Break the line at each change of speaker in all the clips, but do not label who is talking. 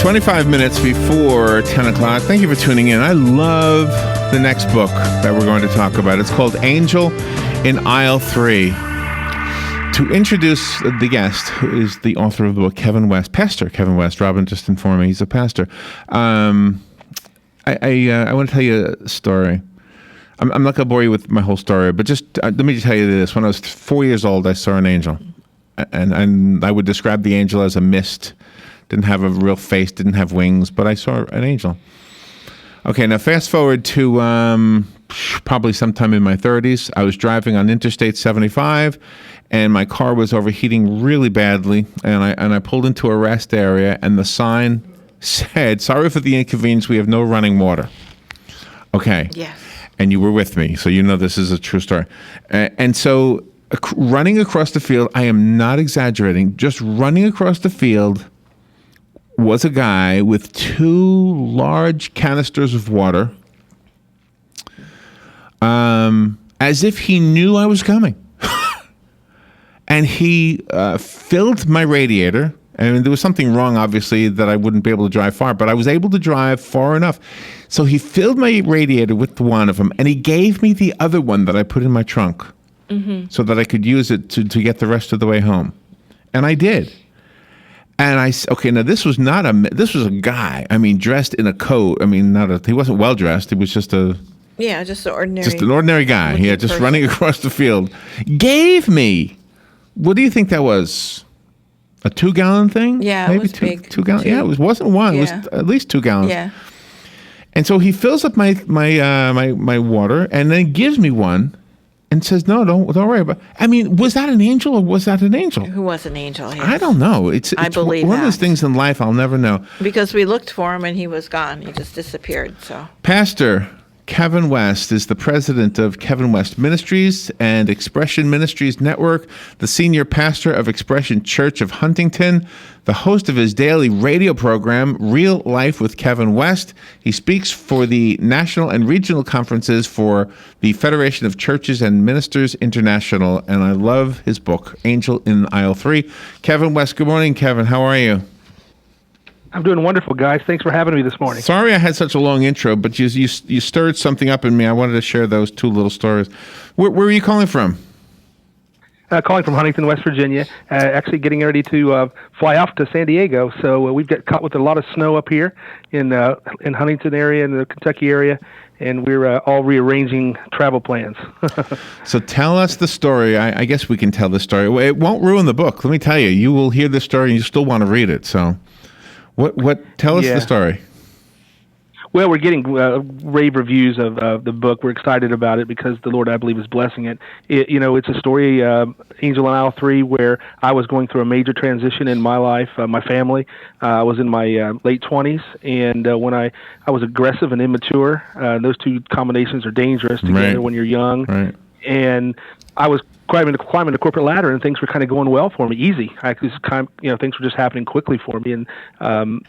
25 minutes before 10 o'clock. Thank you for tuning in. I love the next book that we're going to talk about. It's called Angel in Aisle 3. To introduce the guest, who is the author of the book, Kevin West, Pastor Kevin West. Robin just informed me he's a pastor. I want to tell you a story. I'm not going to bore you with my whole story, but just let me just tell you this. When I was 4 years old, I saw an angel. And I would describe the angel as a mist. Didn't have a real face, didn't have wings, but I saw an angel. Okay, now fast forward to probably sometime in my 30s. I was driving on Interstate 75, and my car was overheating really badly, and I pulled into a rest area, and the sign said, "Sorry for the inconvenience, we have no running water." Okay. Yes. And you were with me, so you know this is a true story. And so running across the field, I am not exaggerating, just running across the field was a guy with 2 large canisters of water, as if he knew I was coming. And he filled my radiator. And there was something wrong, obviously, that I wouldn't be able to drive far, but I was able to drive far enough. So he filled my radiator with one of them, and he gave me the other one that I put in my trunk so that I could use it to get the rest of the way home. And I did. And now this was a guy, dressed in a coat. He wasn't well dressed. He was just an ordinary guy. Yeah, just running across the field. Gave me, what do you think that was? A 2-gallon thing?
Yeah,
maybe
it was big.
2 gallons. Yeah, it wasn't one. Yeah. It was at least 2 gallons.
Yeah.
And so he fills up my water and then gives me one. And says, "No, don't worry about it." Was that an angel or was that an angel?
Who was an angel? Yes.
I don't know. It's
believe
one of those things in life I'll never know.
Because we looked for him and he was gone. He just disappeared. So,
Pastor Kevin West is the president of Kevin West Ministries and Expression Ministries Network, the senior pastor of Expression Church of Huntington, the host of his daily radio program, Real Life with Kevin West. He speaks for the national and regional conferences for the Federation of Churches and Ministers International, and I love his book, Angel in Aisle 3. Kevin West, good morning, Kevin. How are you?
I'm doing wonderful, guys. Thanks for having me this morning.
Sorry I had such a long intro, but you stirred something up in me. I wanted to share those 2 little stories. Where are you calling from?
Calling from Huntington, West Virginia. Actually getting ready to fly off to San Diego. So we've got caught with a lot of snow up here in Huntington area, in the Kentucky area, and we're all rearranging travel plans.
So tell us the story. I guess we can tell the story. It won't ruin the book. Let me tell you. You will hear the story and you still want to read it. So tell us the story.
Well, we're getting rave reviews of the book. We're excited about it because the Lord, I believe, is blessing it. It's a story, Angel in Aisle 3, where I was going through a major transition in my life, my family. I was in my late 20s, and when I was aggressive and immature. Those 2 combinations are dangerous together when you're young. Right. And I was climbing the corporate ladder, and things were kind of going well for me, easy. Things were just happening quickly for me, and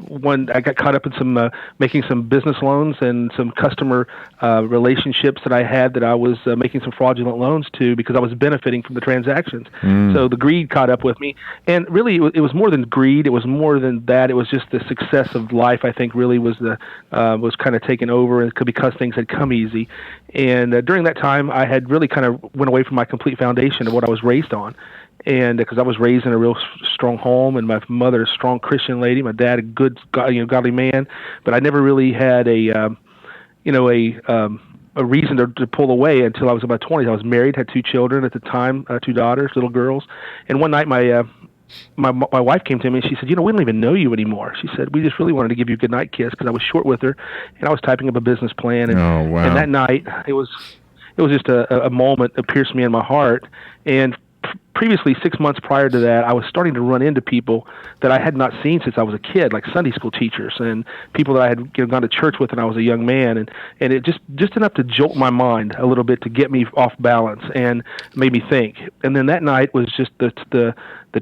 when I got caught up in some making some business loans and some customer relationships that I had that I was making some fraudulent loans to because I was benefiting from the transactions. So the greed caught up with me, and really it was more than greed. It was more than that. It was just the success of life. I think really was was kind of taken over, and because things had come easy. And during that time, I had really kind of went away from my complete foundation of what I was raised on. And because I was raised in a real strong home, and my mother a strong Christian lady, my dad a good, godly man, but I never really had a reason to pull away until I was in my 20s. I was married, had 2 children at the time, 2 daughters, little girls. And one night, my wife came to me and she said, "We don't even know you anymore." She said, "We just really wanted to give you a goodnight kiss," because I was short with her, and I was typing up a business plan. And, and that night, it was just a moment that pierced me in my heart. And previously, 6 months prior to that, I was starting to run into people that I had not seen since I was a kid, like Sunday school teachers and people that I had gone to church with when I was a young man, and it just enough to jolt my mind a little bit to get me off balance and made me think. And then that night was just the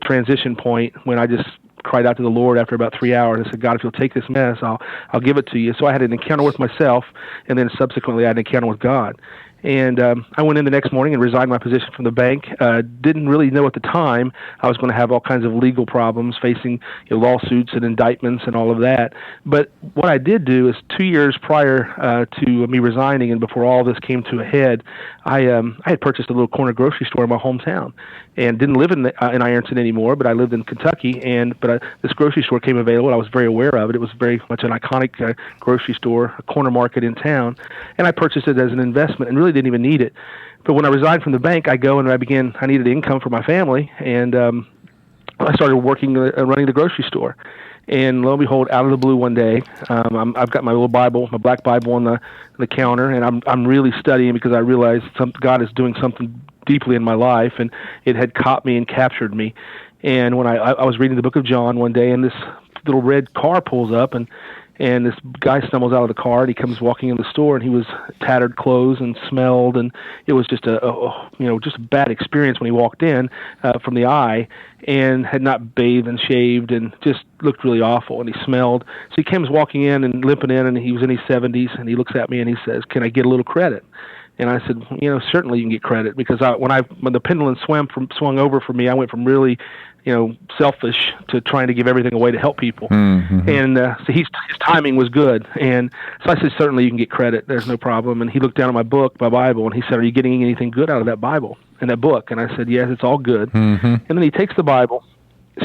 transition point when I just cried out to the Lord after about 3 hours. I said, "God, if you'll take this mess, I'll give it to you." So I had an encounter with myself, and then subsequently I had an encounter with God. And I went in the next morning and resigned my position from the bank. Didn't really know at the time I was going to have all kinds of legal problems, facing lawsuits and indictments and all of that. But what I did do is 2 years prior to me resigning and before all this came to a head, I had purchased a little corner grocery store in my hometown, and didn't live in Ironton anymore, but I lived in Kentucky. This grocery store came available. I was very aware of it. It was very much an iconic grocery store, a corner market in town, and I purchased it as an investment and really didn't even need it. But when I resigned from the bank, I needed income for my family, and I started working running the grocery store. And lo and behold, out of the blue one day, I've got my little Bible, my black Bible on the counter, and I'm really studying because I realized God is doing something deeply in my life, and it had caught me and captured me. And when I was reading the book of John one day, and this little red car pulls up, and this guy stumbles out of the car, and he comes walking in the store, and he was tattered clothes and smelled, and it was just just a bad experience when he walked in from the eye, and had not bathed and shaved, and just looked really awful, and he smelled. So he comes walking in and limping in, and he was in his 70s, and he looks at me and he says, "Can I get a little credit?" And I said, certainly you can get credit, because when the pendulum swung over for me, I went from really, selfish to trying to give everything away to help people.
Mm-hmm.
And so his timing was good. And so I said, certainly you can get credit. There's no problem. And he looked down at my Bible, and he said, "Are you getting anything good out of that Bible and that book?" And I said, "Yes, it's all good."
Mm-hmm.
And then he takes the Bible,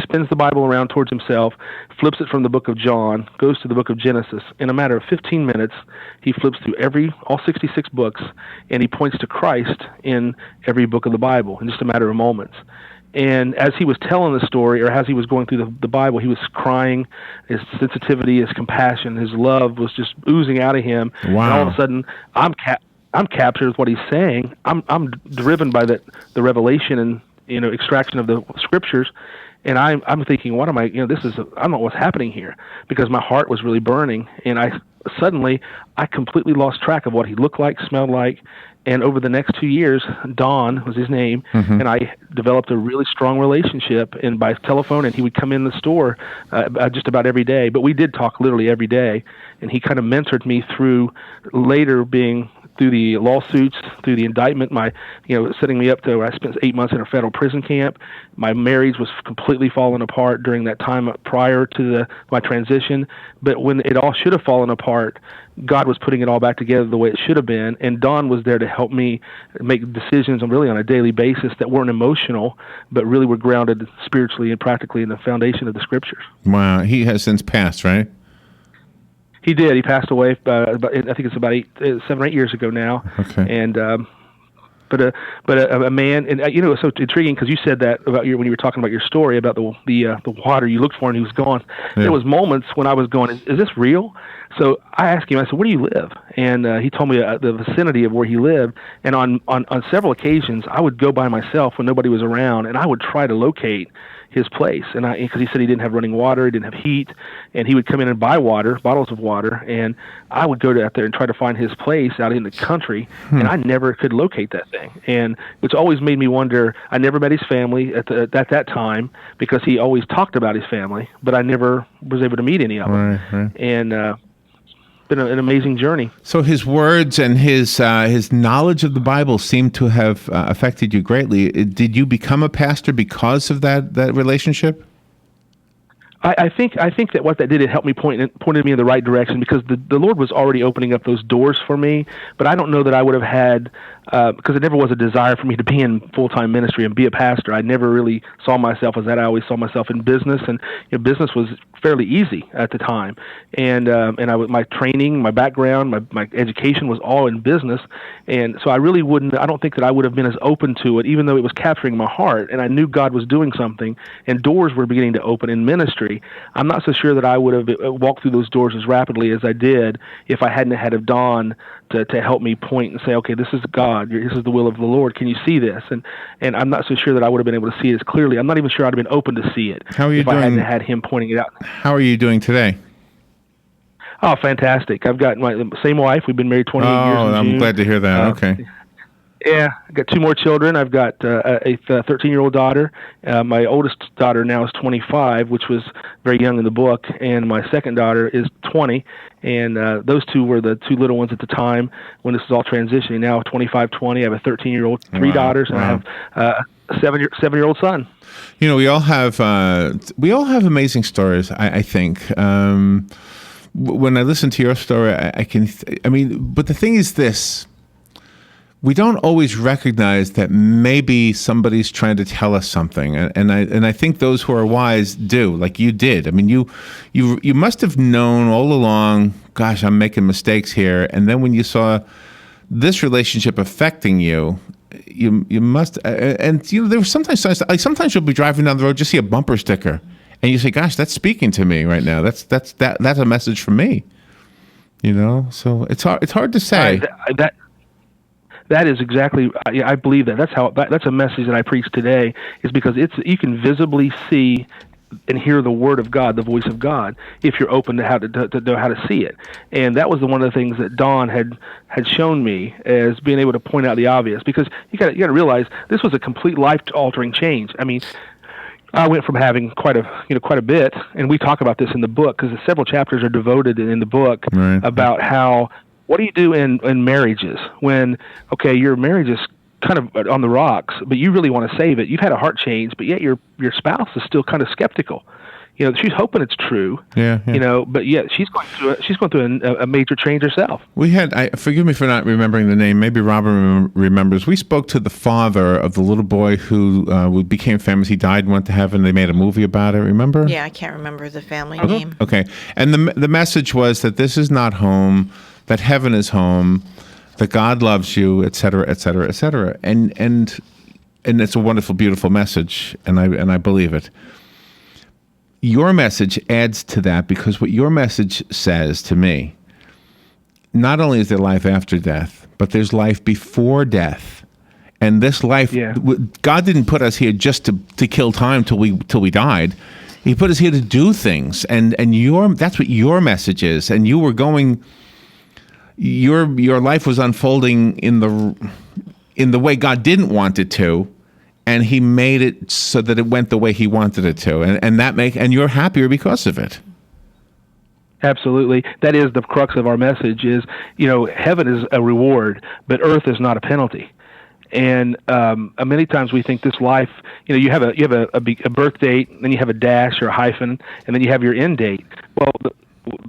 spins the Bible around towards himself, flips it from the book of John, goes to the book of Genesis. In a matter of 15 minutes, he flips through all 66 books, and he points to Christ in every book of the Bible in just a matter of moments. And as he was telling the story, or as he was going through the Bible, he was crying. His sensitivity, his compassion, his love was just oozing out of him.
Wow.
And all of a sudden, I'm captured with what he's saying. I'm driven by the revelation and extraction of the scriptures. And I'm thinking, what am I? I don't know what's happening here, because my heart was really burning, and I completely lost track of what he looked like, smelled like. And over the next 2 years, Don was his name,
mm-hmm.
and I developed a really strong relationship, and by telephone, and he would come in the store just about every day. But we did talk literally every day, and he kind of mentored me through later being through the lawsuits, through the indictment, setting me up to where I spent 8 months in a federal prison camp. My marriage was completely falling apart during that time prior to my transition. But when it all should have fallen apart, God was putting it all back together the way it should have been. And Don was there to help me make decisions on a daily basis that weren't emotional, but really were grounded spiritually and practically in the foundation of the scriptures.
Wow. He has since passed, right?
He did. He passed away. I think it's about 7 or 8 years ago now.
Okay.
And but a man, and it's so intriguing because you said that about when you were talking about your story about the water you looked for and he was gone. Yeah. There was moments when I was going, is this real? So I asked him. I said, "Where do you live?" And he told me the vicinity of where he lived. And on several occasions, I would go by myself when nobody was around, and I would try to locate his place, and because he said he didn't have running water, he didn't have heat, and he would come in and buy bottles of water, and I would go out there and try to find his place out in the country, and I never could locate that thing, and which always made me wonder. I never met his family at that time because he always talked about his family, but I never was able to meet any of them,
right.
And been an amazing journey.
So his words and his knowledge of the Bible seem to have affected you greatly. Did you become a pastor because of that relationship?
I think that what that did, it helped me pointed me in the right direction, because the Lord was already opening up those doors for me. But I don't know that I would have had, because it never was a desire for me to be in full-time ministry and be a pastor. I never really saw myself as that. I always saw myself in business, and business was fairly easy at the time. And my training, my background, my education was all in business, and so I don't think that I would have been as open to it, even though it was capturing my heart, and I knew God was doing something, and doors were beginning to open in ministry. I'm not so sure that I would have walked through those doors as rapidly as I did if I hadn't had Don to help me point and say, okay, this is God, this is the will of the Lord. Can you see this? And I'm not so sure that I would have been able to see it as clearly. I'm not even sure I'd have been open to see it if I hadn't had him pointing it out.
How are you doing today?
Oh, fantastic. I've got my same wife. We've been married 28 years in
I'm
June.
glad to hear that. Okay.
Yeah, I got two more children. I've got a 13-year-old daughter. My oldest daughter now is 25, which was very young in the book, and my second daughter is 20. And those two were the two little ones at the time when this is all transitioning. Now 25, 20. I have a 13-year-old, three daughters, and I have a seven-year-old son.
You know, we all have amazing stories. I think when I listen to your story, but the thing is this. We don't always recognize that maybe somebody's trying to tell us something, and I think those who are wise do, like you did. I mean, you must have known all along. Gosh, I'm making mistakes here, and then when you saw this relationship affecting you, you must. And you know, there were sometimes you'll be driving down the road, just see a bumper sticker, and you say, "Gosh, that's speaking to me right now. That's a message for me." You know, so it's hard to say.
That is exactly. I believe that. That's a message that I preach today. Is because you can visibly see and hear the word of God, the voice of God, if you're open to how to know how to see it. And that was one of the things that Dawn had shown me, as being able to point out the obvious. Because you got to realize this was a complete life altering change. I mean, I went from having quite a bit, and we talk about this in the book because several chapters are devoted in the book about how. What do you do in marriages when, okay, your marriage is kind of on the rocks, but you really want to save it? You've had a heart change, but yet your spouse is still kind of skeptical. You know, she's hoping it's true. Yeah. You know, but yet she's going through a major change herself.
We had, forgive me for not remembering the name. Maybe Robert remembers. We spoke to the father of the little boy who became famous. He died and went to heaven. They made a movie about it. Remember?
Yeah, I can't remember the family name.
Okay, and the message was that this is not home. That heaven is home, that God loves you, et cetera, et cetera, et cetera. And it's a wonderful, beautiful message, and I believe it. Your message adds to that, because what your message says to me, not only is there life after death, but there's life before death. And this life, God didn't put us here just to kill time till we died. He put us here to do things, and that's what your message is. And you were going. Your life was unfolding in the way God didn't want it to, and He made it so that it went the way He wanted it to, and you're happier because of it.
Absolutely, that is the crux of our message. Is, you know, heaven is a reward, but earth is not a penalty. And many times we think this life, you know, you have a birth date, then you have a dash or a hyphen, and then you have your end date. Well,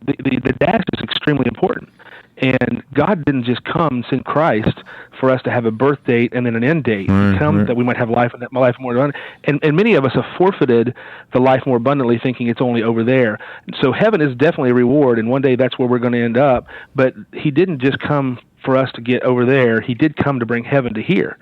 the dash is extremely important. And God didn't just come and send Christ for us to have a birth date and then an end date. He come that we might have life and life more abundantly. And many of us have forfeited the life more abundantly, thinking it's only over there. So heaven is definitely a reward, and one day that's where we're going to end up. But He didn't just come for us to get over there. He did come to bring heaven to here.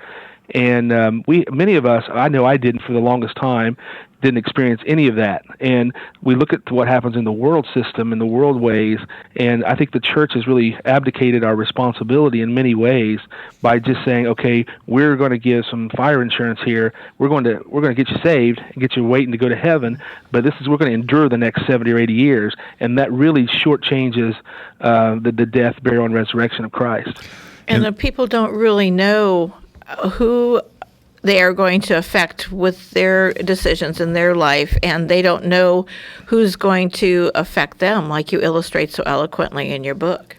And many of us, I know I didn't for the longest time, didn't experience any of that. And we look at what happens in the world system, in the world ways, and I think the church has really abdicated our responsibility in many ways by just saying, okay, we're going to give some fire insurance here. We're going to get you saved and get you waiting to go to heaven, but we're going to endure the next 70 or 80 years, and that really shortchanges the death, burial, and resurrection of Christ.
And the people don't really know who they are going to affect with their decisions in their life, and they don't know who's going to affect them, like you illustrate so eloquently in your book.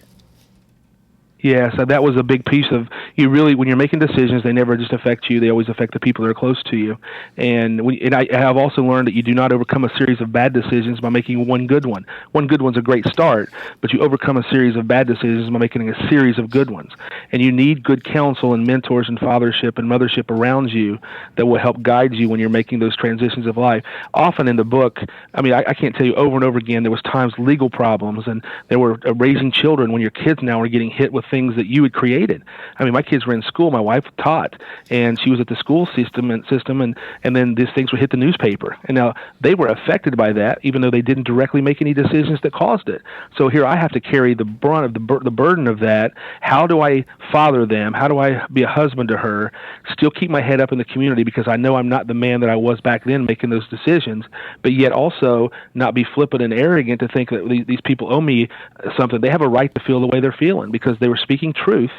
Yeah, so that was a big piece of, you really, when you're making decisions, they never just affect you, they always affect the people that are close to you. And I have also learned that you do not overcome a series of bad decisions by making one good one. One good one's a great start, but you overcome a series of bad decisions by making a series of good ones. And you need good counsel and mentors and fathership and mothership around you that will help guide you when you're making those transitions of life. Often in the book, I mean, I can't tell you over and over again, there was times legal problems, and there were raising children when your kids now are getting hit with things that you had created. I mean, my kids were in school. My wife taught, and she was at the school system, and then these things would hit the newspaper. And now they were affected by that, even though they didn't directly make any decisions that caused it. So here I have to carry the brunt of the burden of that. How do I father them? How do I be a husband to her? Still keep my head up in the community, because I know I'm not the man that I was back then making those decisions, but yet also not be flippant and arrogant to think that these people owe me something. They have a right to feel the way they're feeling, because they were speaking truth,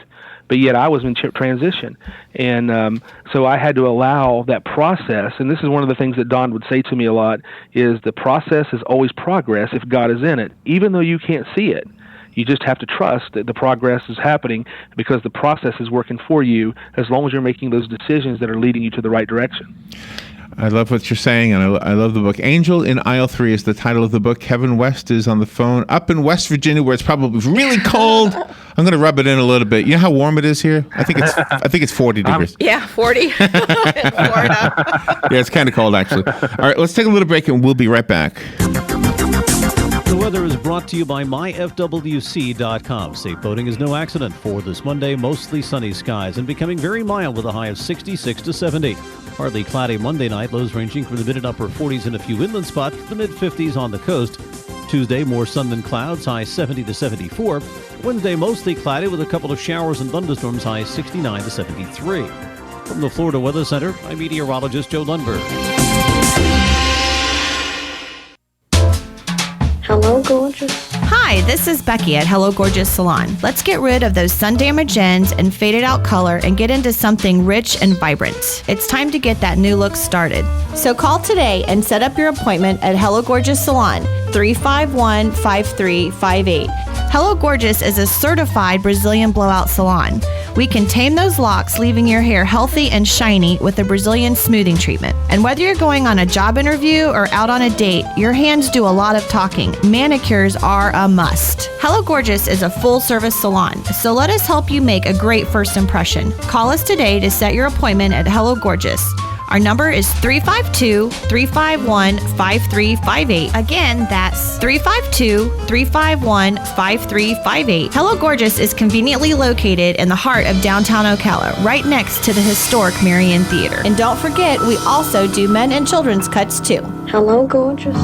but yet I was in transition. And so I had to allow that process. And this is one of the things that Don would say to me a lot, is the process is always progress if God is in it, even though you can't see it. You just have to trust that the progress is happening because the process is working for you as long as you're making those decisions that are leading you to the right direction.
I love what you're saying, and I love the book. Angel in Aisle 3 is the title of the book. Kevin West is on the phone up in West Virginia, where it's probably really cold. I'm going to rub it in a little bit. You know how warm it is here? I think it's 40 degrees.
Yeah, 40 in Florida.
Yeah, it's kind of cold, actually. All right, let's take a little break, and we'll be right back.
The weather is brought to you by myfwc.com. Safe boating is no accident. For this Monday, mostly sunny skies and becoming very mild with a high of 66 to 70. Partly cloudy Monday night, lows ranging from the mid and upper 40s in a few inland spots to the mid 50s on the coast. Tuesday, more sun than clouds, high 70 to 74. Wednesday, mostly cloudy with a couple of showers and thunderstorms, high 69 to 73. From the Florida Weather Center, I'm meteorologist Joe Lundberg.
Hello, gorgeous.
Hi, this is Becky at Hello Gorgeous Salon. Let's get rid of those sun-damaged ends and faded out color and get into something rich and vibrant. It's time to get that new look started. So call today and set up your appointment at Hello Gorgeous Salon, 351-5358. Hello Gorgeous is a certified Brazilian blowout salon. We can tame those locks, leaving your hair healthy and shiny with a Brazilian smoothing treatment. And whether you're going on a job interview or out on a date, your hands do a lot of talking. Manicures are a must. Hello Gorgeous is a full-service salon, so let us help you make a great first impression. Call us today to set your appointment at Hello Gorgeous. Our number is 352-351-5358. Again, that's 352-351-5358. Hello Gorgeous is conveniently located in the heart of downtown Ocala, right next to the historic Marion Theater. And don't forget, we also do men and children's cuts too.
Hello, gorgeous.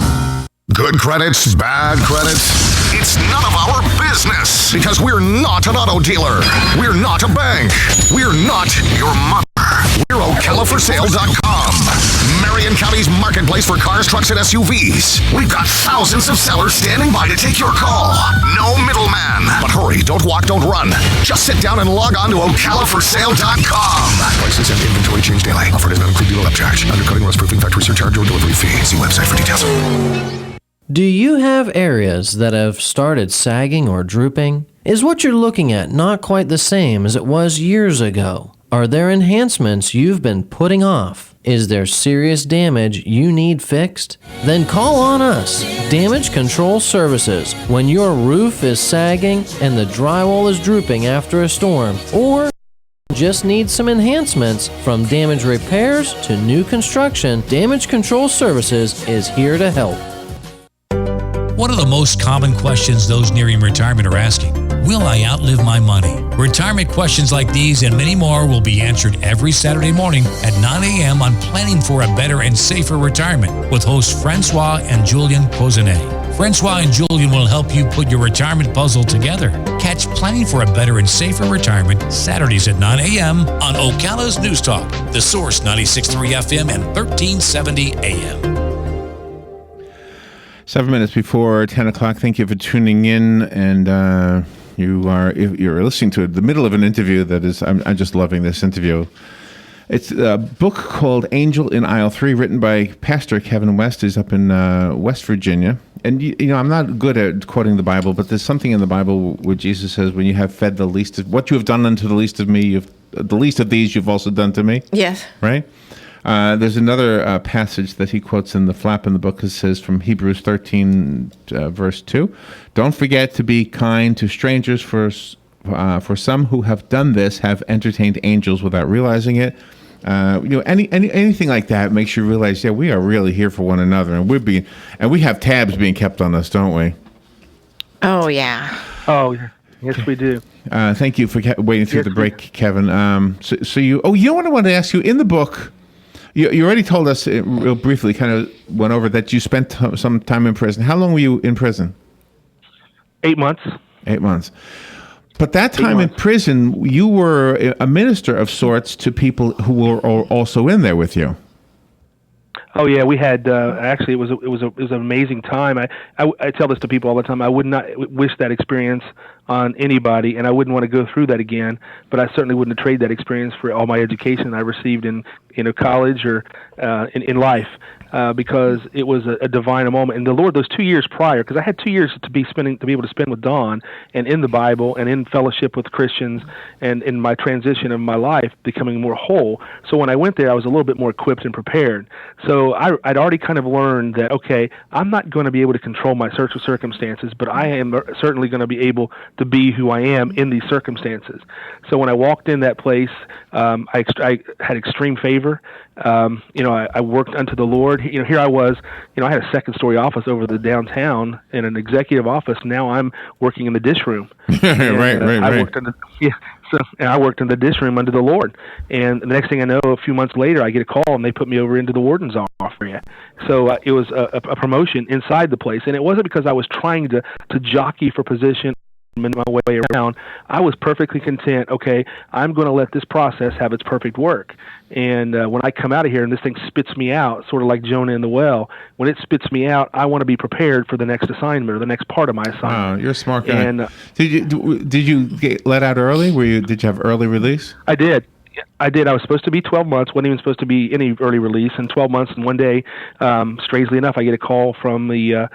Good credits, bad credits. It's none of our business because we're not an auto dealer. We're not a bank. We're not your mother. We're OcalaForSale.com, Marion County's marketplace for cars, trucks, and SUVs. We've got thousands of sellers standing by to take your call. No middleman. But hurry, don't walk, don't run. Just sit down and log on to OcalaForSale.com. Prices and inventory change daily. Offer does not include dealer upcharge, undercutting, rust-proofing, factory surcharge, or delivery fee. See website for details.
Do you have areas that have started sagging or drooping? Is what you're looking at not quite the same as it was years ago? Are there enhancements you've been putting off? Is there serious damage you need fixed? Then call on us, Damage Control Services, when your roof is sagging and the drywall is drooping after a storm, or just need some enhancements. From damage repairs to new construction, Damage Control Services is here to help.
One of the most common questions those nearing retirement are asking: will I outlive my money? Retirement questions like these and many more will be answered every Saturday morning at 9 a.m. on Planning for a Better and Safer Retirement with hosts Francois and Julian Pozenet. Francois and Julian will help you put your retirement puzzle together. Catch Planning for a Better and Safer Retirement Saturdays at 9 a.m. on Ocala's News Talk, The Source 96.3 FM and 1370 AM.
7 minutes before 10 o'clock. Thank you for tuning in, and you're listening to the middle of an interview that is, I'm just loving this interview. It's a book called Angel in Aisle 3, written by Pastor Kevin West. He's up in West Virginia. And, you know, I'm not good at quoting the Bible, but there's something in the Bible where Jesus says, when you have fed the least of, what you have done unto the least of me, the least of these you've also done to me.
Yes.
Right? There's another passage that he quotes in the flap in the book that says from Hebrews 13, verse 2, don't forget to be kind to strangers, for some who have done this have entertained angels without realizing it. Anything like that makes you realize, yeah, we are really here for one another, and we have tabs being kept on us, don't we?
Oh, yeah.
Oh, yes, we do.
Thank you for waiting through the break, Kevin. You know what I wanted to ask you? In the book, you already told us real briefly, kind of went over that you spent some time in prison. How long were you in prison?
8 months.
8 months. But that time in prison, you were a minister of sorts to people who were also in there with you.
Oh yeah, we had actually it was an amazing time. I tell this to people all the time. I would not wish that experience on anybody, and I wouldn't want to go through that again. But I certainly wouldn't trade that experience for all my education I received in college or in life. Because it was a divine moment, and the Lord, those 2 years prior, because I had 2 years to be able to spend with Dawn and in the Bible and in fellowship with Christians, and in my transition of my life becoming more whole. So when I went there, I was a little bit more equipped and prepared. So I'd already kind of learned that, okay, I'm not going to be able to control my circumstances, but I am certainly going to be able to be who I am in these circumstances. So when I walked in that place, I had extreme favor. I worked unto the Lord. Here I was, I had a second-story office over the downtown in an executive office. Now I'm working in the dish room.
Right.
I worked in the dish room under the Lord. And the next thing I know, a few months later, I get a call, and they put me over into the warden's office. So it was a promotion inside the place. And it wasn't because I was trying to jockey for position in my way around. I was perfectly content. Okay, I'm going to let this process have its perfect work. And when I come out of here and this thing spits me out, sort of like Jonah in the well, when it spits me out, I want to be prepared for the next assignment or the next part of my assignment.
Wow, you're a smart guy.
And
did you get let out early? Did you have early release?
I did. I was supposed to be 12 months, wasn't even supposed to be any early release, and 12 months, and one day, strangely enough, I get a call from the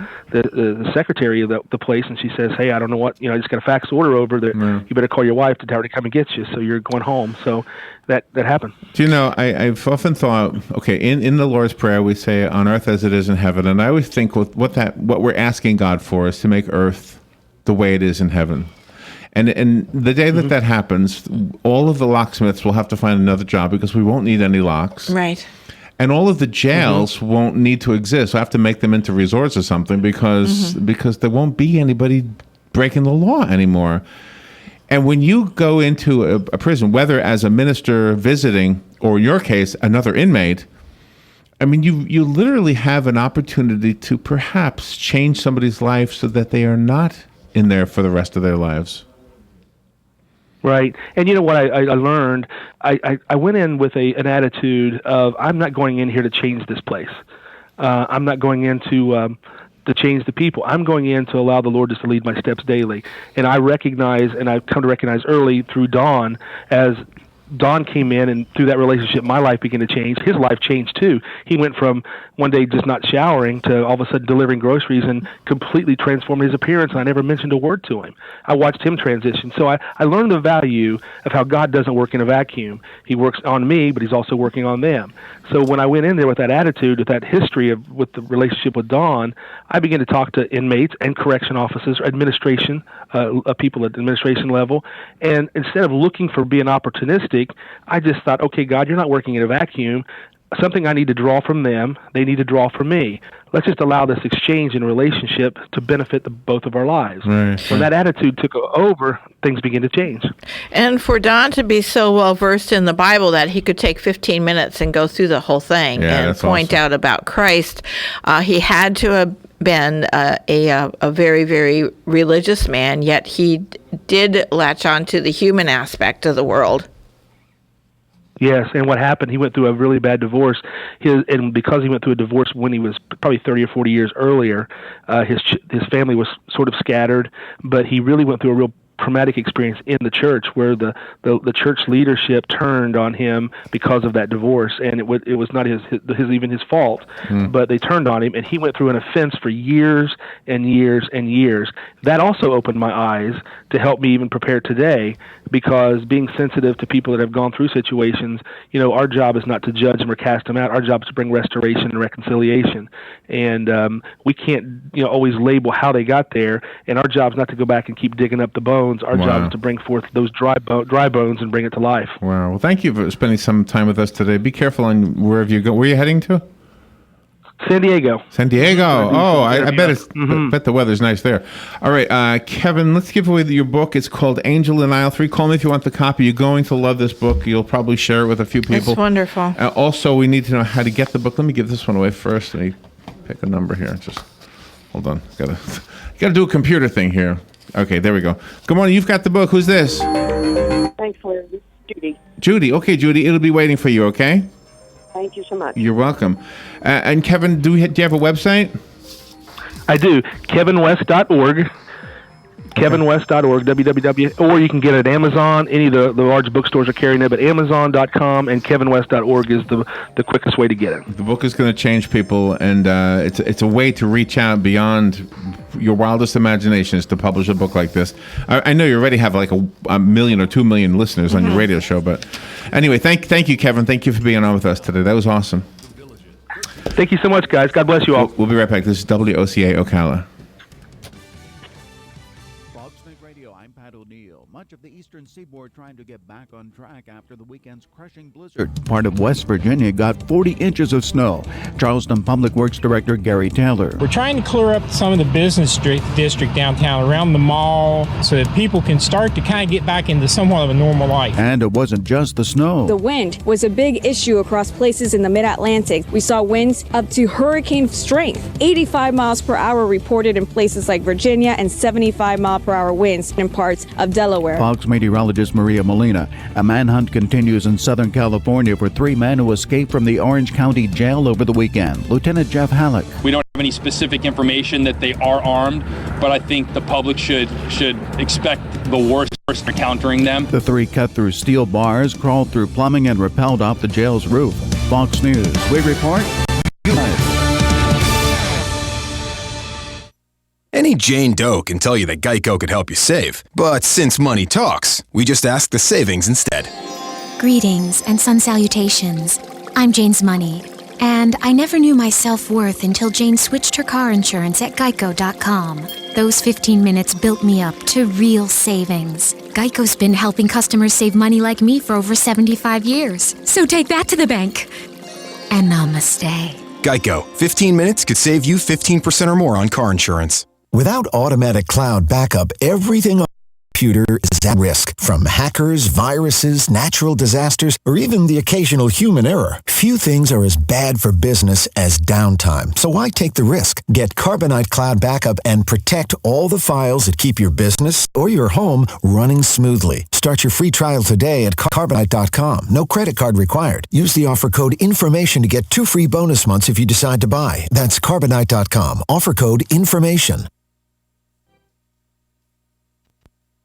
secretary of the place, and she says, hey, I don't know what, I just got a fax order over that you better call your wife to tell her to come and get you, so you're going home. So that happened.
Do you know, I've often thought, okay, in the Lord's Prayer, we say, on earth as it is in heaven, and I always think what we're asking God for is to make earth the way it is in heaven. And the day that happens, all of the locksmiths will have to find another job because we won't need any locks.
Right.
And all of the jails won't need to exist. I have to make them into resorts or something because there won't be anybody breaking the law anymore. And when you go into a prison, whether as a minister visiting or in your case, another inmate, I mean, you literally have an opportunity to perhaps change somebody's life so that they are not in there for the rest of their lives.
Right. And you know what I learned? I went in with an attitude of, I'm not going in here to change this place. I'm not going in to change the people. I'm going in to allow the Lord just to lead my steps daily. And I recognize, and I've come to recognize early through Dawn, as Don came in, and through that relationship, my life began to change. His life changed too. He went from one day just not showering to all of a sudden delivering groceries and completely transformed his appearance. And I never mentioned a word to him. I watched him transition. So I learned the value of how God doesn't work in a vacuum. He works on me, but he's also working on them. So when I went in there with that attitude, with that history with the relationship with Dawn, I began to talk to inmates and correction officers, administration, people at the administration level. And instead of looking for being opportunistic, I just thought, okay, God, you're not working in a vacuum. Something I need to draw from them, they need to draw from me. Let's just allow this exchange and relationship to benefit both of our lives.
Right.
When that attitude took over, things began to change.
And for Don to be so well versed in the Bible that he could take 15 minutes and go through the whole thing and point out about Christ, he had to have been a very, very religious man, yet he did latch on to the human aspect of the world.
Yes, and what happened, he went through a really bad divorce, and because he went through a divorce when he was probably 30 or 40 years earlier, his family was sort of scattered, but he really went through a real traumatic experience in the church where the church leadership turned on him because of that divorce, and it was not even his fault, but they turned on him, and he went through an offense for years and years and years. That also opened my eyes to help me even prepare today, because being sensitive to people that have gone through situations, our job is not to judge them or cast them out. Our job is to bring restoration and reconciliation, and we can't always label how they got there, and our job is not to go back and keep digging up the bones. Our job is to bring forth those dry bones and bring it to life.
Wow. Well, thank you for spending some time with us today. Be careful on wherever you go. Where are you heading to?
San Diego.
San Diego. Oh, I bet bet the weather's nice there. All right, Kevin, let's give away your book. It's called Angel in Aisle 3. Call me if you want the copy. You're going to love this book. You'll probably share it with a few people.
It's wonderful.
Also, we need to know how to get the book. Let me give this one away first. Let me pick a number here. Just hold on. Got to do a computer thing here. Okay, there we go. Good morning. You've got the book. Who's this?
Thanks, Larry. This is Judy.
Judy. Okay, Judy. It'll be waiting for you, okay?
Thank you so much.
You're welcome. And Kevin, do you have a website?
I do. KevinWest.org. KevinWest.org, www, or you can get it at Amazon. Any of the large bookstores are carrying it, but Amazon.com and KevinWest.org is the quickest way to get it.
The book is going to change people, and it's a way to reach out beyond your wildest imaginations to publish a book like this. I know you already have like a million or 2 million listeners on your radio show, but anyway, thank you, Kevin. Thank you for being on with us today. That was awesome.
Thank you so much, guys. God bless you all.
We'll be right back. This is WOCA Ocala.
Much of the eastern seaboard trying to get back on track after the weekend's crushing blizzard. Part of West Virginia got 40 inches of snow. Charleston Public Works Director Gary Taylor.
We're trying to clear up some of the business district downtown around the mall so that people can start to kind of get back into somewhat of a normal life.
And it wasn't just the snow.
The wind was a big issue across places in the mid-Atlantic. We saw winds up to hurricane strength. 85 miles per hour reported in places like Virginia and 75 mile per hour winds in parts of Delaware.
Fox meteorologist Maria Molina. A manhunt continues in Southern California for 3 men who escaped from the Orange County Jail over the weekend. Lieutenant Jeff Halleck.
We don't have any specific information that they are armed, but I think the public should expect the worst for encountering them.
The 3 cut through steel bars, crawled through plumbing, and rappelled off the jail's roof. Fox News. We report.
Any Jane Doe can tell you that Geico could help you save. But since money talks, we just ask the savings instead.
Greetings and sun salutations. I'm Jane's Money, and I never knew my self-worth until Jane switched her car insurance at Geico.com. Those 15 minutes built me up to real savings. Geico's been helping customers save money like me for over 75 years. So take that to the bank. And namaste.
Geico. 15 minutes could save you 15% or more on car insurance.
Without automatic cloud backup, everything on your computer is at risk. From hackers, viruses, natural disasters, or even the occasional human error. Few things are as bad for business as downtime. So why take the risk? Get Carbonite Cloud Backup and protect all the files that keep your business or your home running smoothly. Start your free trial today at Carbonite.com. No credit card required. Use the offer code INFORMATION to get 2 free bonus months if you decide to buy. That's Carbonite.com. Offer code INFORMATION.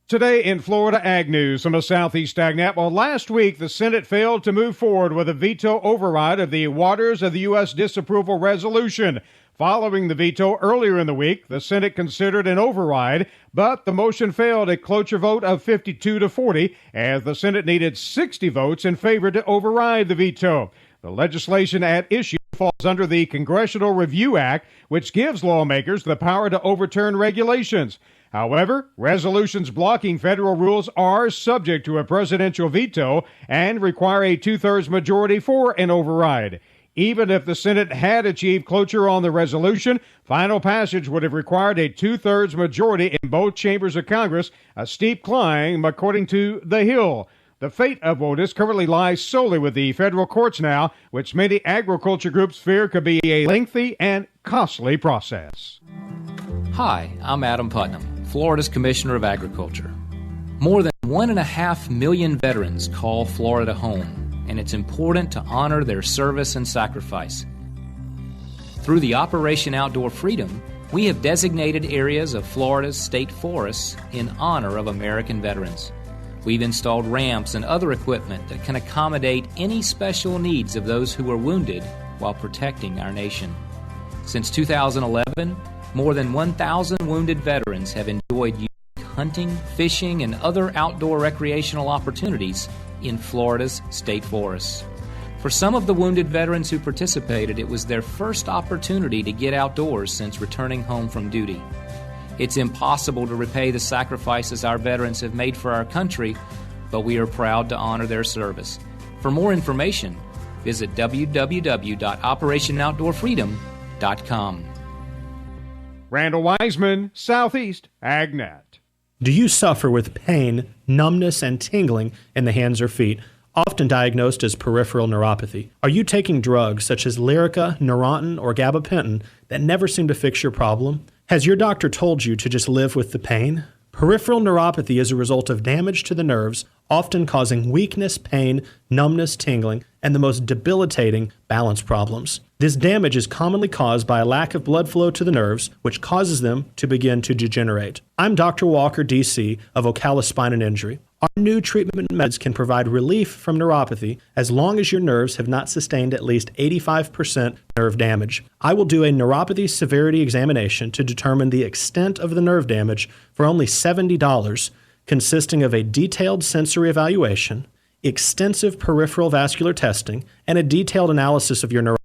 Today in Florida Ag News from the Southeast AgNet. Well, last week the Senate failed to move forward with a veto override of the Waters of the U.S. Disapproval Resolution. Following the veto earlier in the week, the Senate considered an override, but the motion failed a cloture vote of 52-40, as the Senate needed 60 votes in favor to override the veto. The legislation at issue falls under the Congressional Review Act, which gives lawmakers the power to overturn regulations. However, resolutions blocking federal rules are subject to a presidential veto and require a 2/3 majority for an override. Even if the Senate had achieved cloture on the resolution, final passage would have required a 2/3 majority in both chambers of Congress, a steep climb, according to The Hill. The fate of Otis currently lies solely with the federal courts now, which many agriculture groups fear could be a lengthy and costly process.
Hi, I'm Adam Putnam, Florida's Commissioner of Agriculture. More than 1.5 million veterans call Florida home, and it's important to honor their service and sacrifice. Through the Operation Outdoor Freedom, we have designated areas of Florida's state forests in honor of American veterans. We've installed ramps and other equipment that can accommodate any special needs of those who are wounded while protecting our nation. Since 2011, more than 1,000 wounded veterans have enjoyed unique hunting, fishing, and other outdoor recreational opportunities in Florida's state forests. For some of the wounded veterans who participated, it was their first opportunity to get outdoors since returning home from duty. It's impossible to repay the sacrifices our veterans have made for our country, but we are proud to honor their service. For more information, visit www.OperationOutdoorFreedom.com.
Randall Wiseman, Southeast AgNet.
Do you suffer with pain, numbness, and tingling in the hands or feet, often diagnosed as peripheral neuropathy? Are you taking drugs such as Lyrica, Neurontin, or gabapentin that never seem to fix your problem? Has your doctor told you to just live with the pain? Peripheral neuropathy is a result of damage to the nerves, often causing weakness, pain, numbness, tingling, and the most debilitating balance problems. This damage is commonly caused by a lack of blood flow to the nerves, which causes them to begin to degenerate. I'm Dr. Walker, DC, of Ocala Spine and Injury. Our new treatment methods can provide relief from neuropathy as long as your nerves have not sustained at least 85% nerve damage. I will do a neuropathy severity examination to determine the extent of the nerve damage for only $70, consisting of a detailed sensory evaluation, extensive peripheral vascular testing, and a detailed analysis of your neuropathy.